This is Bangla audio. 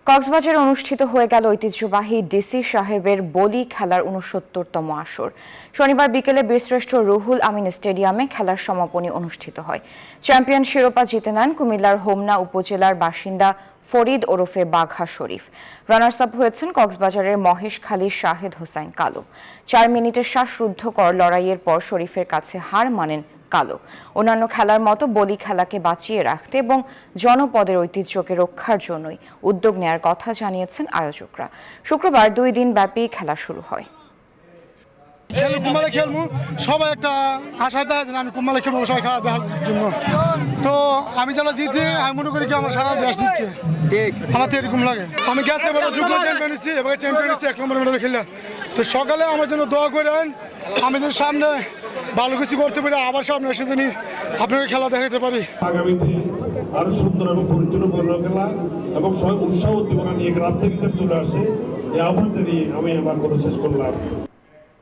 কক্সবাজারে অনুষ্ঠিত হয়ে গেল ঐতিহ্যবাহী ডিসি সাহেবের বলি খেলার ৬৯তম আসর। শনিবার বিকেলে বীরশ্রেষ্ঠ রুহুল আমিন স্টেডিয়ামে খেলার সমাপনী অনুষ্ঠিত হয়। চ্যাম্পিয়ন শিরোপা জিতে নেন কুমিল্লার হোমনা উপজেলার বাসিন্দা ফরিদ ওরফে বাঘা শরীফ। রানার্স আপ হয়েছেন কক্সবাজারের মহেশখালীর শাহেদ হোসাইন কালো। ৪ মিনিটের শ্বাসরুদ্ধকর লড়াইয়ের পর শরীফের কাছে হার মানেন কালো। অন্যান্য খেলার মতো বলি খেলাকে বাঁচিয়ে রাখতে এবং জনপদের ঐতিহ্যকে রক্ষার জন্যই উদ্যোগ নেয়ার কথা জানিয়েছেন আয়োজকরা। শুক্রবার 2 দিন ব্যাপী খেলা শুরু হয়। খেলবো সবাই একটা আশা দেয় যে আমি কুম্বালে খেলবো, সবাই খেলা দেওয়ার জন্য। তো আমি যেন জিতি, আমি মনে করি কি আমার সারা দেশ জিতছে, আমার তো এরকম লাগে। আমি গেছে এবার যুগ্ম চ্যাম্পিয়ন হচ্ছি, এবার চ্যাম্পিয়ন হচ্ছি 1 নম্বর মেডালে খেললাম। তো সকালে আমার জন্য দোয়া করেন, আমি যেন সামনে ভালো কিছু করতে পারি, আবার সামনে এসে দিনই আপনাকে খেলা দেখাতে পারি। আগামীতে আরো সুন্দর এবং পরিপূর্ণ খেলা এবং উৎসাহ উদ্দীপনা নিয়ে গ্রাম থেকে চলে আসে, এই আহ্বানটা নিয়ে আমি আমার কথা শেষ করলাম।